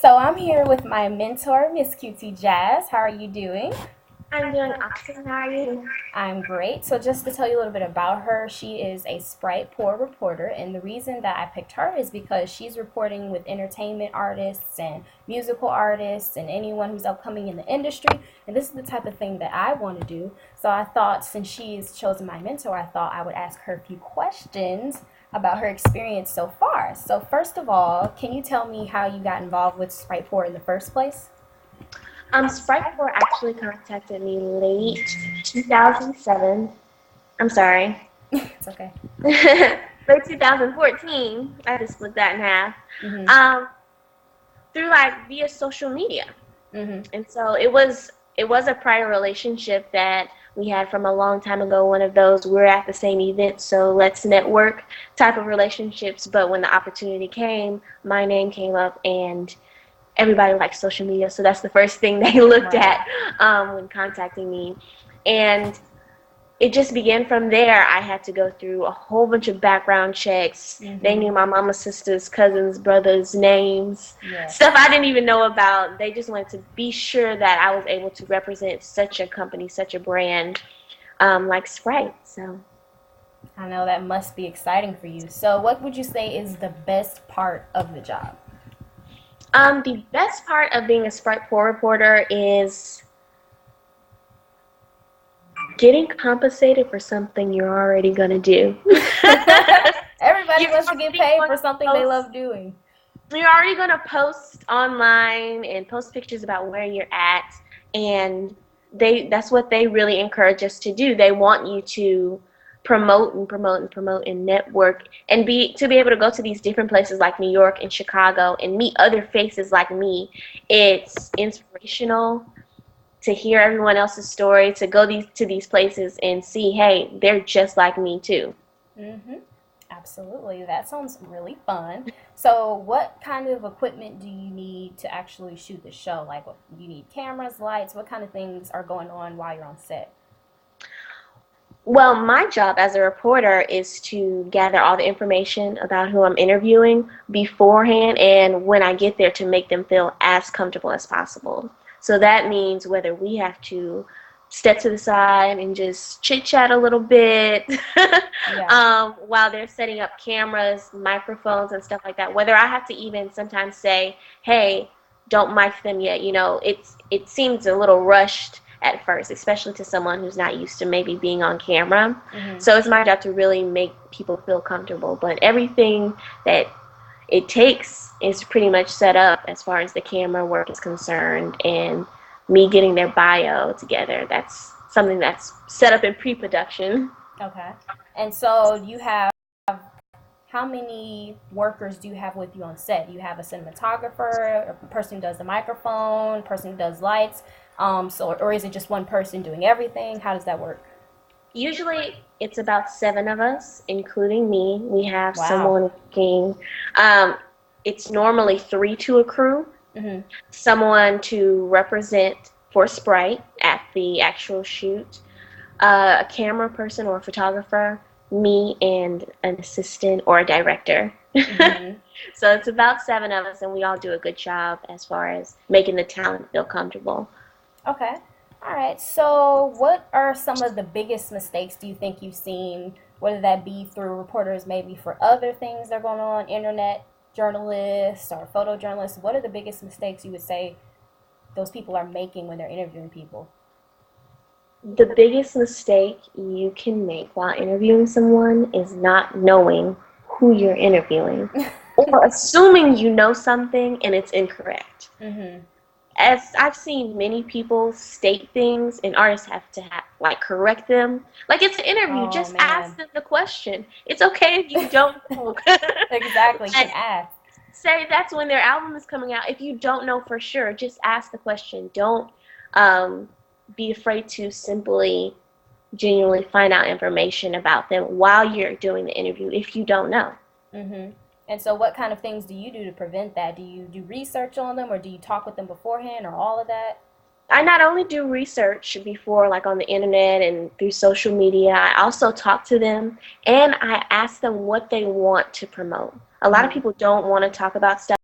So I'm here with my mentor, Miss QT Jazz. How are you doing? I'm doing awesome. How are you? I'm great. So just to tell you a little bit about her, she is a Sprite Poor reporter, and the reason that I picked her is because she's reporting with entertainment artists and musical artists and anyone who's upcoming in the industry. And this is the type of thing that I want to do. So I thought, since she's chosen my mentor, I thought I would ask her a few questions about her experience so far. So first of all, can you tell me how you got involved with Sprite Poor in the first place? Sprite4 actually contacted me late 2007. I'm sorry, It's okay. late 2014. I just split that in half. Mhm. Um, through like via social media, Mhm. and so it was a prior relationship that we had from a long time ago. One of those we're at the same event, so let's network type of relationships. But when the opportunity came, my name came up, and everybody likes social media, so that's the first thing they looked Right. at when contacting me. And it just began from there. I had to go through a whole bunch of background checks. They Mhm. knew my mama's sisters, cousins, brothers' names, Yes. stuff I didn't even know about. They just wanted to be sure that I was able to represent such a company, such a brand like Sprite. So I know that must be exciting for you. So, what would you say is the best part of the job? the best part of being a Sprite Poor reporter is getting compensated for something you're already going to do. Everybody You're wants to get already paid going for to something they post. love doing. You're already going to post online and post pictures about where you're at, and that's what they really encourage us to do. They want you to promote and promote and promote and network and be able to go to these different places like New York and Chicago and meet other faces like me. It's inspirational to hear everyone else's story, to go to these places and see, hey, they're just like me too. Mm-hmm. Absolutely. That sounds really fun. So, what kind of equipment do you need to actually shoot the show? Like, what, you need cameras, lights? What kind of things are going on while you're on set? Well, my job as a reporter is to gather all the information about who I'm interviewing beforehand and when I get there to make them feel as comfortable as possible. So that means whether we have to step to the side and just chit chat a little bit Yeah. while they're setting up cameras, microphones, and stuff like that. Whether I have to even sometimes say, hey, don't mic them yet. It seems a little rushed at first, especially to someone who's not used to maybe being on camera. Mm-hmm. So it's my job to really make people feel comfortable. But everything that it takes is pretty much set up as far as the camera work is concerned, and me getting their bio together. That's something that's set up in pre-production. Okay. And so, you have how many workers do you have with you on set? You have a cinematographer, a person who does the microphone, a person who does lights. Or is it just one person doing everything? How does that work? Usually it's about seven of us, including me. We have Wow. someone working. Um, it's normally three to a crew, Mm-hmm. someone to represent for Sprite at the actual shoot, a camera person or a photographer, me, and an assistant or a director. Mm-hmm. So it's about seven of us, and we all do a good job as far as making the talent feel comfortable. Okay. All right. So, what are some of the biggest mistakes do you think you've seen, whether that be through reporters, maybe for other things that are going on, internet journalists or photojournalists? What are the biggest mistakes you would say those people are making when they're interviewing people? The biggest mistake you can make while interviewing someone is not knowing who you're interviewing or assuming you know something and it's incorrect. Mm-hmm. As I've seen many people state things and artists have to like correct them. Like it's an interview, Oh just ask man. them the question. It's okay if you don't know. Exactly. You But can ask. say that's when their album is coming out. If you don't know for sure, just ask the question. Don't um, be afraid to simply genuinely find out information about them while you're doing the interview if you don't know. Mm-hmm. And so, what kind of things do you do to prevent that? Do you do research on them, or do you talk with them beforehand, or all of that? I not only do research before, like on the internet and through social media, I also talk to them and I ask them what they want to promote. A lot of Mm-hmm. people don't want to talk about stuff